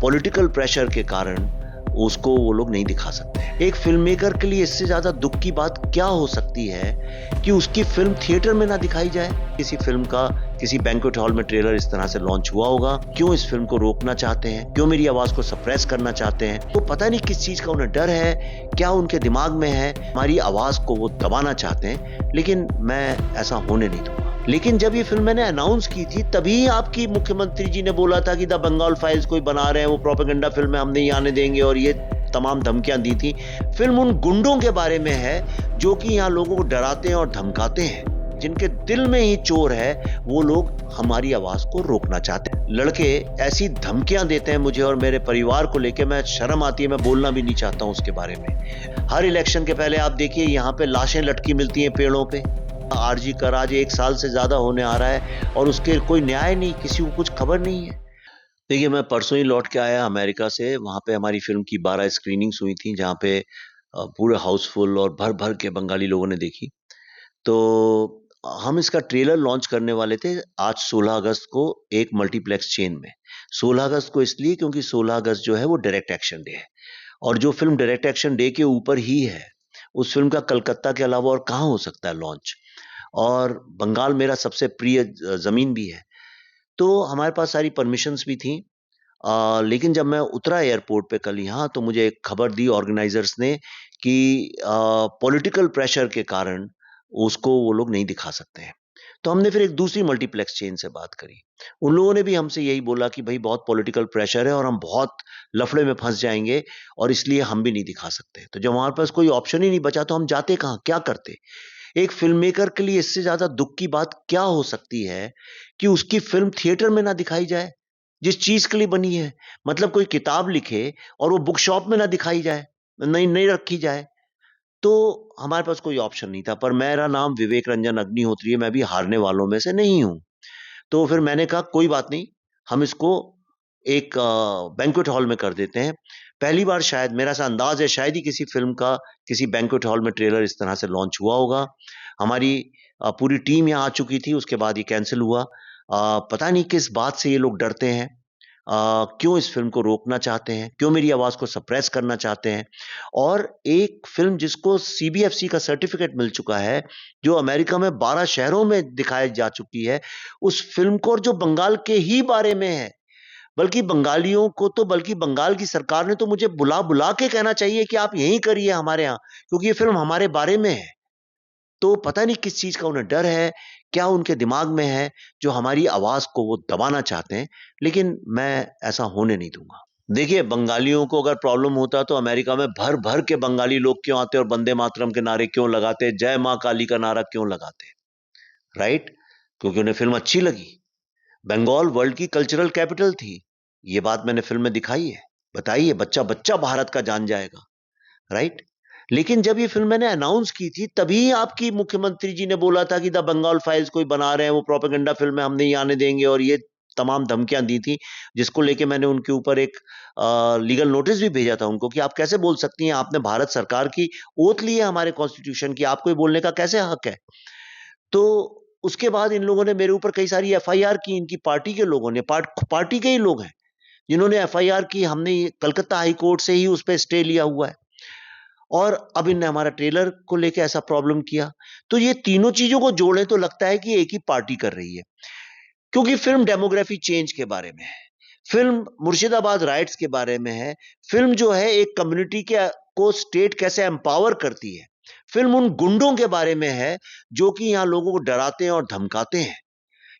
Political pressure के कारण उसको वो लोग नहीं दिखा सकते। एक फिल्म मेकर के लिए इससे ज्यादा दुख की बात क्या हो सकती है कि उसकी फिल्म थिएटर में ना दिखाई जाए। किसी फिल्म का किसी बैंक्वेट हॉल में ट्रेलर इस तरह से लॉन्च हुआ होगा, क्यों इस फिल्म को रोकना चाहते हैं, क्यों मेरी आवाज को सप्रेस करना चाहते हैं। तो पता नहीं किस चीज का उन्हें डर है, क्या उनके दिमाग में है, हमारी आवाज को वो दबाना चाहते हैं, लेकिन मैं ऐसा होने नहीं दूंगा। लेकिन जब ये फिल्म मैंने अनाउंस की थी तभी आपकी मुख्यमंत्री जी ने बोला था कि द बंगाल फाइल्स कोई बना रहे हैं, वो प्रोपेगेंडा फिल्म है, हम नहीं आने देंगे, और ये तमाम धमकियां दी थी। फिल्म उन गुंडों के बारे में है जो कि यहाँ लोगों को डराते हैं और धमकाते हैं, जिनके दिल में ही चोर है। वो लोग हमारी आवाज को रोकना चाहते हैं। लड़के ऐसी धमकियां देते हैं मुझे और मेरे परिवार को लेके, मैं शर्म आती है, मैं बोलना भी नहीं चाहता हूं उसके बारे में। हर इलेक्शन के पहले आप देखिए यहाँ पे लाशें लटकी मिलती हैं पेड़ों पे। आरजी का राज 1 साल से ज्यादा होने आ रहा है और उसके कोई न्याय नहीं, किसी को कुछ खबर नहीं है। देखिए, मैं परसों ही लौट के आया अमेरिका से। वहां पे हमारी फिल्म की 12 स्क्रीनिंग्स हुई थी, जहाँ पे पूरे हाउसफुल और भर भर के बंगाली लोगों ने देखी। तो हम इसका ट्रेलर लॉन्च करने वाले थे आज 16 अगस्त को एक मल्टीप्लेक्स चेन में। 16 अगस्त को इसलिए क्योंकि 16 अगस्त जो है वो डायरेक्ट एक्शन डे है, और जो फिल्म डायरेक्ट एक्शन डे के ऊपर ही है, उस फिल्म का कलकत्ता के अलावा और कहाँ हो सकता है लॉन्च। और बंगाल मेरा सबसे प्रिय जमीन भी है, तो हमारे पास सारी परमिशंस भी थी। लेकिन जब मैं उतरा एयरपोर्ट पे कल यहाँ, तो मुझे एक खबर दी ऑर्गेनाइजर्स ने कि पॉलिटिकल प्रेशर के कारण उसको वो लोग नहीं दिखा सकते हैं। तो हमने फिर एक दूसरी मल्टीप्लेक्स चेन से बात करी। उन लोगों ने भी हमसे यही बोला कि भाई बहुत पॉलिटिकल प्रेशर है और हम बहुत लफड़े में फंस जाएंगे, और इसलिए हम भी नहीं दिखा सकते। तो जब हमारे पास कोई ऑप्शन ही नहीं बचा तो हम जाते कहाँ, क्या करते। एक फिल्म मेकर के लिए इससे ज्यादा दुख की बात क्या हो सकती है कि उसकी फिल्म थिएटर में ना दिखाई जाए, जिस चीज के लिए बनी है। मतलब कोई किताब लिखे और वो बुक शॉप में ना दिखाई जाए, नहीं नहीं रखी जाए। तो हमारे पास कोई ऑप्शन नहीं था। पर मेरा नाम विवेक रंजन अग्निहोत्री है, मैं भी हारने वालों में से नहीं हूं। तो फिर मैंने कहा कोई बात नहीं, हम इसको एक बैंक्वेट हॉल में कर देते हैं। पहली बार शायद, मेरा ऐसा अंदाज है, शायद ही किसी फिल्म का किसी बैंक्वेट हॉल में ट्रेलर इस तरह से लॉन्च हुआ होगा। हमारी पूरी टीम यहाँ आ चुकी थी, उसके बाद ये कैंसिल हुआ। पता नहीं किस बात से ये लोग डरते हैं, क्यों इस फिल्म को रोकना चाहते हैं, क्यों मेरी आवाज को सप्रेस करना चाहते हैं। और एक फिल्म जिसको सीबीएफसी का सर्टिफिकेट मिल चुका है, जो अमेरिका में 12 शहरों में दिखाई जा चुकी है, उस फिल्म को, और जो बंगाल के ही बारे में है। बल्कि बंगालियों को तो, बल्कि बंगाल की सरकार ने तो मुझे बुला बुला के कहना चाहिए कि आप यहीं करिए हमारे यहाँ, क्योंकि ये फिल्म हमारे बारे में है। तो पता नहीं किस चीज का उन्हें डर है, क्या उनके दिमाग में है, जो हमारी आवाज को वो दबाना चाहते हैं, लेकिन मैं ऐसा होने नहीं दूंगा। देखिए, बंगालियों को अगर प्रॉब्लम होता तो अमेरिका में भर भर के बंगाली लोग क्यों आते और वंदे मातरम के नारे क्यों लगाते, जय माँ काली का नारा क्यों लगाते, राइट? क्योंकि उन्हें फिल्म अच्छी लगी। बंगाल वर्ल्ड की कल्चरल कैपिटल थी, ये बात मैंने फिल्म में दिखाई है, बताइए, बच्चा बच्चा भारत का जान जाएगा, राइट? लेकिन जब ये फिल्म मैंने अनाउंस की थी तभी आपकी मुख्यमंत्री जी ने बोला था कि द बंगाल फाइल्स कोई बना रहे हैं, वो प्रोपेगेंडा फिल्म है, हम नहीं आने देंगे, और ये तमाम धमकियां दी थी, जिसको लेके मैंने उनके ऊपर एक लीगल नोटिस भी भेजा था उनको, कि आप कैसे बोल सकती हैं, आपने भारत सरकार की ओथ ली है हमारे कॉन्स्टिट्यूशन की, आपको ये बोलने का कैसे हक है। तो उसके बाद इन लोगों ने मेरे ऊपर कई सारी एफआईआर की, इनकी पार्टी के लोगों ने, पार्टी के ही लोग हैं जिन्होंने एफआईआर की। हमने कलकत्ता हाई कोर्ट से ही उस पर स्टे लिया हुआ है, और अब इनने हमारा ट्रेलर को लेके ऐसा प्रॉब्लम किया। तो ये तीनों चीजों को जोड़े तो लगता है कि एक ही पार्टी कर रही है, क्योंकि फिल्म डेमोग्राफी चेंज के बारे में है, फिल्म मुर्शिदाबाद राइट्स के बारे में है, फिल्म जो है एक कम्युनिटी के को स्टेट कैसे एम्पावर करती है, फिल्म उन गुंडों के बारे में है जो कि यहाँ लोगों को डराते हैं और धमकाते हैं।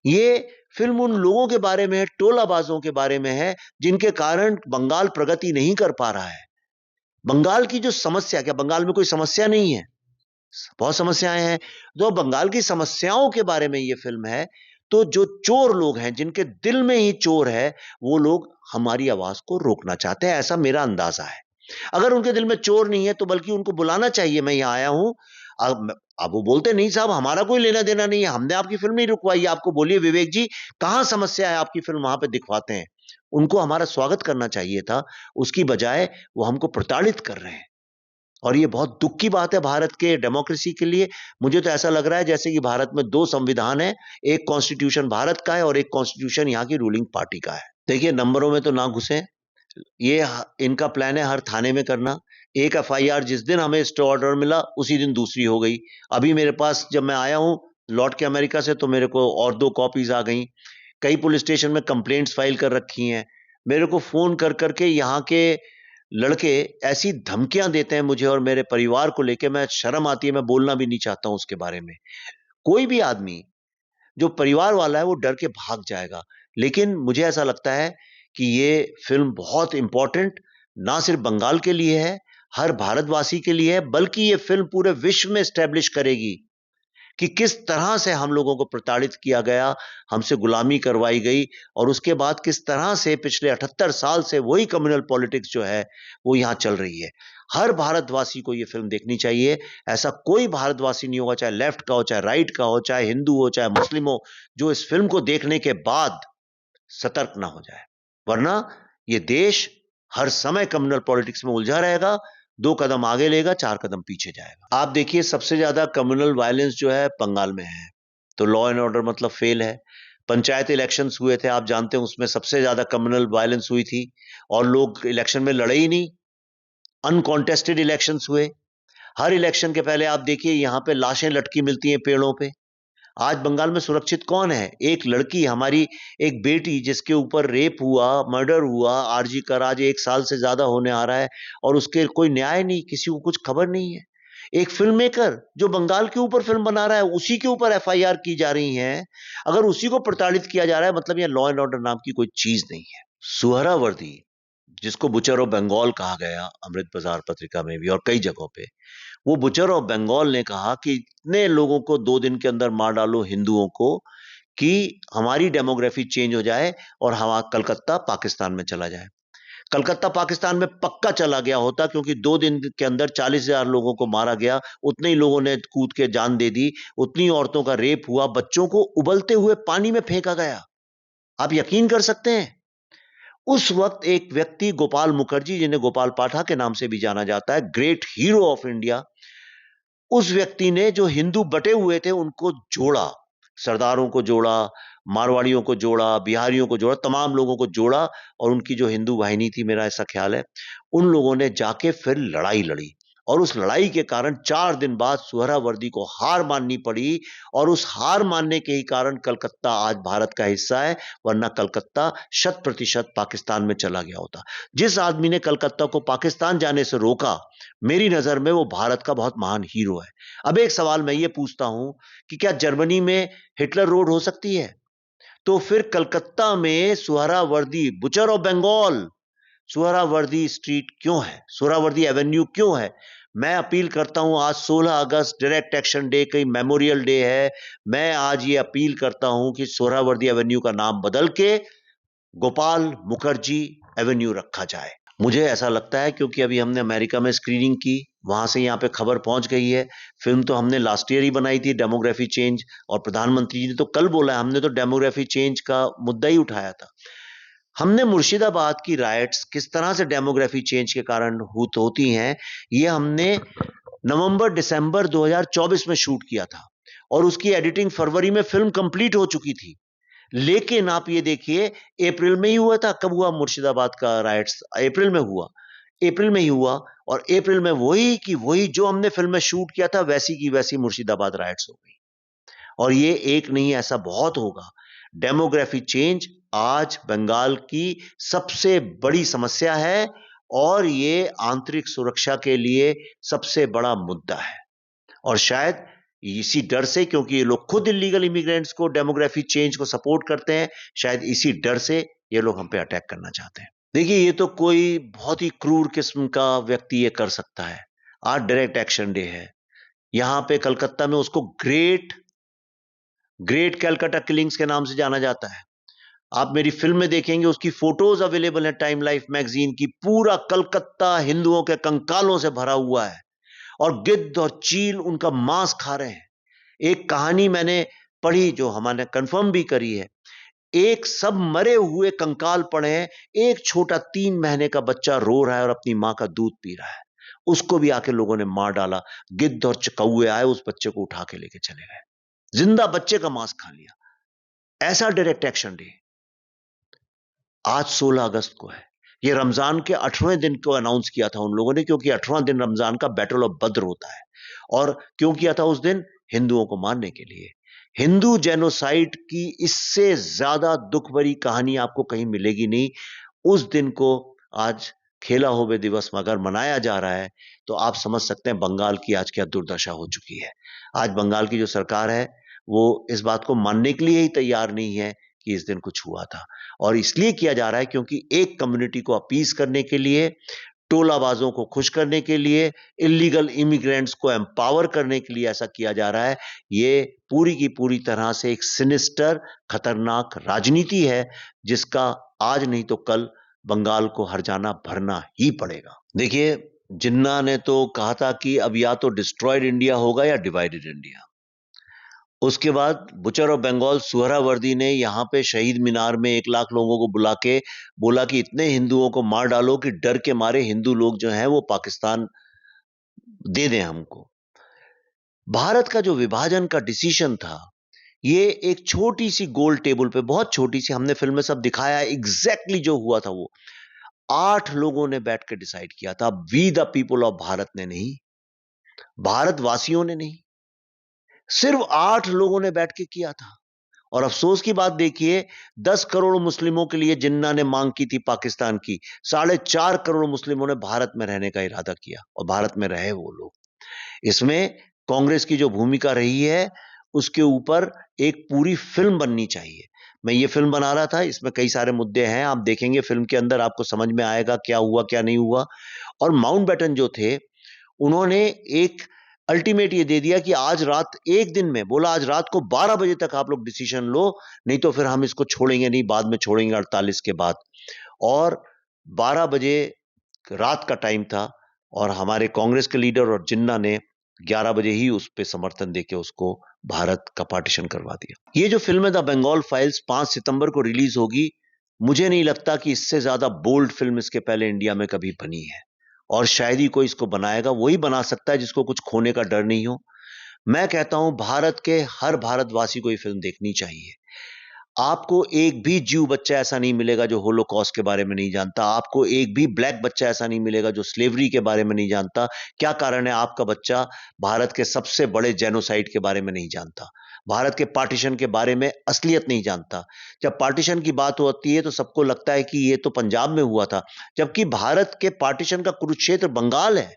ये फिल्म उन लोगों के बारे में है, टोलाबाजों के बारे में है, जिनके कारण बंगाल प्रगति नहीं कर पा रहा है। बंगाल की जो समस्या, क्या बंगाल में कोई समस्या नहीं है? बहुत समस्याएं हैं। तो बंगाल की समस्याओं के बारे में ये फिल्म है। तो जो चोर लोग हैं, जिनके दिल में ही चोर है, वो लोग हमारी आवाज को रोकना चाहते हैं, ऐसा मेरा अंदाजा है। अगर उनके दिल में चोर नहीं है तो बल्कि उनको बुलाना चाहिए, मैं यहाँ आया हूं। अब वो बोलते नहीं साहब, हमारा कोई लेना देना नहीं है, हमने आपकी फिल्म नहीं रुकवाई, आपको बोलिए विवेक जी कहां समस्या है, आपकी फिल्म वहां पे दिखवाते हैं। उनको हमारा स्वागत करना चाहिए था, उसकी बजाय वो हमको प्रताड़ित कर रहे हैं। और ये बहुत दुख की बात है भारत के डेमोक्रेसी के लिए। मुझे तो ऐसा लग रहा है जैसे कि भारत में 2 संविधान है, एक कॉन्स्टिट्यूशन भारत का है और एक कॉन्स्टिट्यूशन यहाँ की रूलिंग पार्टी का है। देखिए, नंबरों में तो ना घुसे, इनका प्लान है हर थाने में करना। एक एफआईआर जिस दिन हमें स्टे ऑर्डर मिला उसी दिन दूसरी हो गई। अभी मेरे पास जब मैं आया हूं लौट के अमेरिका से तो मेरे को और 2 कॉपीज आ गई। कई पुलिस स्टेशन में कंप्लेंट्स फाइल कर रखी हैं। मेरे को फोन कर करके यहाँ के लड़के ऐसी धमकियां देते हैं मुझे और मेरे परिवार को लेके, मैं शर्म आती है, मैं बोलना भी नहीं चाहता हूं उसके बारे में। कोई भी आदमी जो परिवार वाला है वो डर के भाग जाएगा। लेकिन मुझे ऐसा लगता है कि ये फिल्म बहुत इंपॉर्टेंट ना सिर्फ बंगाल के लिए है, हर भारतवासी के लिए है, बल्कि ये फिल्म पूरे विश्व में एस्टेब्लिश करेगी कि किस तरह से हम लोगों को प्रताड़ित किया गया, हमसे गुलामी करवाई गई और उसके बाद किस तरह से पिछले 78 साल से वही कम्युनल पॉलिटिक्स जो है वो यहां चल रही है। हर भारतवासी को यह फिल्म देखनी चाहिए। ऐसा कोई भारतवासी नहीं होगा, चाहे लेफ्ट का हो, चाहे राइट का हो, चाहे हिंदू हो, चाहे मुस्लिम हो, जो इस फिल्म को देखने के बाद सतर्क ना हो जाए। वरना यह देश हर समय कम्युनल पॉलिटिक्स में उलझा रहेगा, 2 कदम आगे लेगा, 4 कदम पीछे जाएगा। आप देखिए सबसे ज्यादा कम्युनल वायलेंस जो है बंगाल में है, तो लॉ एंड ऑर्डर मतलब फेल है। पंचायत इलेक्शंस हुए थे, आप जानते हैं उसमें सबसे ज्यादा कम्युनल वायलेंस हुई थी और लोग इलेक्शन में लड़े ही नहीं, अनकॉन्टेस्टेड इलेक्शंस हुए। हर इलेक्शन के पहले आप देखिए यहां पे लाशें लटकी मिलती हैं पेड़ों पे। आज बंगाल में सुरक्षित कौन है? एक लड़की, हमारी एक बेटी जिसके ऊपर रेप हुआ, मर्डर हुआ, आरजी कर आज 1 साल से ज्यादा होने आ रहा है और उसके कोई न्याय नहीं, किसी को कुछ खबर नहीं है। एक फिल्म मेकर जो बंगाल के ऊपर फिल्म बना रहा है उसी के ऊपर एफआईआर की जा रही है। अगर उसी को प्रताड़ित किया जा रहा है मतलब यह लॉ एंड ऑर्डर नाम की कोई चीज नहीं है। सुहरावर्दी जिसको बुचर ऑफ बंगाल कहा गया अमृत बाजार पत्रिका में भी और कई जगहों पे, वो बुचर ऑफ बंगाल ने कहा कि इतने लोगों को 2 दिन के अंदर मार डालो हिंदुओं को कि हमारी डेमोग्राफी चेंज हो जाए और हमारा कलकत्ता पाकिस्तान में चला जाए। कलकत्ता पाकिस्तान में पक्का चला गया होता क्योंकि 2 दिन के अंदर 40,000 लोगों को मारा गया, उतने ही लोगों ने कूद के जान दे दी, उतनी औरतों का रेप हुआ, बच्चों को उबलते हुए पानी में फेंका गया। आप यकीन कर सकते हैं? उस वक्त एक व्यक्ति गोपाल मुखर्जी, जिन्हें गोपाल पाठा के नाम से भी जाना जाता है, ग्रेट हीरो ऑफ इंडिया, उस व्यक्ति ने जो हिंदू बटे हुए थे उनको जोड़ा, सरदारों को जोड़ा, मारवाड़ियों को जोड़ा, बिहारियों को जोड़ा, तमाम लोगों को जोड़ा और उनकी जो हिंदू वाहिनी थी, मेरा ऐसा ख्याल है, उन लोगों ने जाके फिर लड़ाई लड़ी और उस लड़ाई के कारण 4 दिन बाद सुहरावर्दी को हार माननी पड़ी और उस हार मानने के ही कारण कलकत्ता आज भारत का हिस्सा है, वरना कलकत्ता 100% पाकिस्तान में चला गया होता। जिस आदमी ने कलकत्ता को पाकिस्तान जाने से रोका, मेरी नजर में वो भारत का बहुत महान हीरो है। अब एक सवाल मैं ये पूछता हूं कि क्या जर्मनी में हिटलर रोड हो सकती है? तो फिर कलकत्ता में Suhrawardy, butcher of Bengal, Suhrawardy street क्यों है? सुहरावर्दी एवेन्यू क्यों है? मैं अपील करता हूं, आज 16 अगस्त डायरेक्ट एक्शन डे, कई मेमोरियल डे है, मैं आज ये अपील करता हूं कि सुहरावर्दी एवेन्यू का नाम बदल के गोपाल मुखर्जी एवेन्यू रखा जाए। मुझे ऐसा लगता है क्योंकि अभी हमने अमेरिका में स्क्रीनिंग की, वहां से यहाँ पे खबर पहुंच गई है। फिल्म तो हमने लास्ट ईयर ही बनाई थी, डेमोग्राफी चेंज, और प्रधानमंत्री जी ने तो कल बोला है, हमने तो डेमोग्राफी चेंज का मुद्दा ही उठाया था। हमने मुर्शिदाबाद की राइट्स किस तरह से डेमोग्राफी चेंज के कारण होती हैं, ये हमने नवंबर दिसंबर 2024 में शूट किया था और उसकी एडिटिंग फरवरी में फिल्म कंप्लीट हो चुकी थी। लेकिन आप ये देखिए अप्रैल में ही हुआ था। कब हुआ मुर्शिदाबाद का राइट्स? अप्रैल में हुआ, अप्रैल में ही हुआ और अप्रैल में वही की वही जो हमने फिल्म में शूट किया था वैसी की वैसी मुर्शिदाबाद राइट्स हो गई। और ये एक नहीं, ऐसा बहुत होगा। डेमोग्राफी चेंज आज बंगाल की सबसे बड़ी समस्या है और ये आंतरिक सुरक्षा के लिए सबसे बड़ा मुद्दा है। और शायद इसी डर से, क्योंकि ये लोग खुद इलीगल इमिग्रेंट्स को, डेमोग्राफी चेंज को सपोर्ट करते हैं, शायद इसी डर से ये लोग हम पे अटैक करना चाहते हैं। देखिए ये तो कोई बहुत ही क्रूर किस्म का व्यक्ति ये कर सकता है। आज डायरेक्ट एक्शन डे है, यहां पे कलकत्ता में उसको ग्रेट कैलकाटा किलिंग्स के नाम से जाना जाता है। आप मेरी फिल्म में देखेंगे, उसकी फोटोज अवेलेबल है टाइम लाइफ मैगजीन की। पूरा कलकत्ता हिंदुओं के कंकालों से भरा हुआ है और गिद्ध और चील उनका मांस खा रहे हैं। एक कहानी मैंने पढ़ी जो हमारे कंफर्म भी करी है, एक सब मरे हुए कंकाल पड़े हैं, एक छोटा 3 महीने का बच्चा रो रहा है और अपनी मां का दूध पी रहा है, उसको भी आके लोगों ने मार डाला। गिद्ध और कौवे आए, उस बच्चे को उठा के लेके चले गए, जिंदा बच्चे का मांस खा लिया। ऐसा डायरेक्ट एक्शन डे आज 16 अगस्त को है। ये रमजान के 18वें दिन को अनाउंस किया था उन लोगों ने, क्योंकि 18वां दिन रमजान का बैटल ऑफ बद्र होता है। और क्यों किया था उस दिन? हिंदुओं को मारने के लिए। हिंदू जेनोसाइड की इससे ज्यादा दुख भरी कहानी आपको कहीं मिलेगी नहीं। उस दिन को आज खेला होवे दिवस में अगर मनाया जा रहा है तो आप समझ सकते हैं बंगाल की आज क्या दुर्दशा हो चुकी है। आज बंगाल की जो सरकार है वो इस बात को मानने के लिए ही तैयार नहीं है कि इस दिन कुछ हुआ था। और इसलिए किया जा रहा है क्योंकि एक कम्युनिटी को अपीस करने के लिए, टोलाबाजों को खुश करने के लिए, इलीगल इमिग्रेंट्स को एम्पावर करने के लिए ऐसा किया जा रहा है। ये पूरी की पूरी तरह से एक सिनिस्टर, खतरनाक राजनीति है जिसका आज नहीं तो कल बंगाल को हर्जाना भरना ही पड़ेगा। देखिए, जिन्ना ने तो कहा था कि अब या तो डिस्ट्रॉयड इंडिया होगा या डिवाइडेड इंडिया। उसके बाद बुचर ऑफ बंगाल सुहरावर्दी ने यहां पे शहीद मीनार में 1 लाख लोगों को बुला के बोला कि इतने हिंदुओं को मार डालो कि डर के मारे हिंदू लोग जो हैं वो पाकिस्तान दे दें हमको। भारत का जो विभाजन का डिसीजन था, ये एक छोटी सी गोल टेबल पे, बहुत छोटी सी, हमने फिल्म में सब दिखाया है एग्जैक्टली जो हुआ था वो 8 लोगों ने बैठ के डिसाइड किया था। We the people of Bharat ने नहीं, भारतवासियों ने नहीं, सिर्फ 8 लोगों ने बैठ के किया था। और अफसोस की बात देखिए, 10 करोड़ मुस्लिमों के लिए जिन्ना ने मांग की थी पाकिस्तान की, 4.5 करोड़ मुस्लिमों ने भारत में रहने का इरादा किया और भारत में रहे वो लोग। इसमें कांग्रेस की जो भूमिका रही है उसके ऊपर एक पूरी फिल्म बननी चाहिए। मैं ये फिल्म बना रहा था, इसमें कई सारे मुद्दे हैं, आप देखेंगे फिल्म के अंदर आपको समझ में आएगा क्या हुआ क्या नहीं हुआ। और माउंटबेटन जो थे उन्होंने एक अल्टीमेट ये दे दिया कि आज रात, एक दिन में बोला आज रात को 12 बजे तक आप लोग डिसीजन लो, नहीं तो फिर हम इसको छोड़ेंगे नहीं, बाद में छोड़ेंगे 48 के बाद। और 12 बजे रात का टाइम था और हमारे कांग्रेस के लीडर और जिन्ना ने 11 बजे ही उस पे समर्थन देके उसको भारत का पार्टीशन करवा दिया। ये जो फिल्म है द बंगाल फाइल्स 5 सितंबर को रिलीज होगी। मुझे नहीं लगता कि इससे ज्यादा बोल्ड फिल्म इसके पहले इंडिया में कभी बनी है और शायद ही कोई इसको बनाएगा। वही बना सकता है जिसको कुछ खोने का डर नहीं हो। मैं कहता हूं भारत के हर भारतवासी को ये फिल्म देखनी चाहिए। आपको एक भी जीव बच्चा ऐसा नहीं मिलेगा जो होलोकॉस्ट के बारे में नहीं जानता। आपको एक भी ब्लैक बच्चा ऐसा नहीं मिलेगा जो स्लेवरी के बारे में नहीं जानता। क्या कारण है आपका बच्चा भारत के सबसे बड़े जेनोसाइड के बारे में नहीं जानता, भारत के पार्टीशन के बारे में असलियत नहीं जानता। जब पार्टीशन की बात होती है तो सबको लगता है कि ये तो पंजाब में हुआ था, जबकि भारत के पार्टीशन का कुरुक्षेत्र बंगाल है।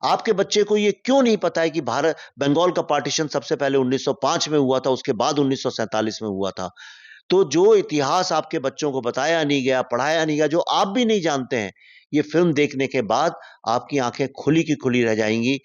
आपके बच्चे को ये क्यों नहीं पता है कि भारत बंगाल का पार्टीशन सबसे पहले 1905 में हुआ था, उसके बाद 1947 में हुआ था। तो जो इतिहास आपके बच्चों को बताया नहीं गया, पढ़ाया नहीं गया, जो आप भी नहीं जानते हैं, ये फिल्म देखने के बाद आपकी आंखें खुली की खुली रह जाएंगी।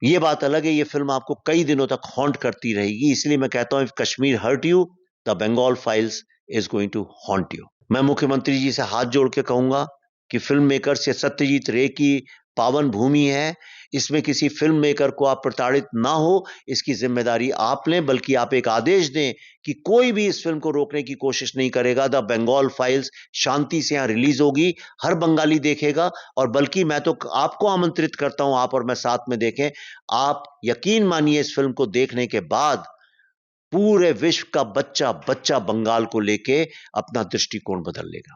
ये बात अलग है, ये फिल्म आपको कई दिनों तक हॉन्ट करती रहेगी। इसलिए मैं कहता हूं, if Kashmir hurt you, the Bengal files is going to haunt you. मैं मुख्यमंत्री जी से हाथ जोड़ के कहूंगा कि फिल्म मेकर्स, ये सत्यजीत रे की पावन भूमि है, इसमें किसी फिल्म मेकर को आप प्रताड़ित ना हो, इसकी जिम्मेदारी आप लें। बल्कि आप एक आदेश दें कि कोई भी इस फिल्म को रोकने की कोशिश नहीं करेगा। द बंगाल फाइल्स शांति से यहां रिलीज होगी, हर बंगाली देखेगा। और बल्कि मैं तो आपको आमंत्रित करता हूं, आप और मैं साथ में देखें। आप यकीन मानिए, इस फिल्म को देखने के बाद पूरे विश्व का बच्चा बच्चा बंगाल को लेके अपना दृष्टिकोण बदल लेगा।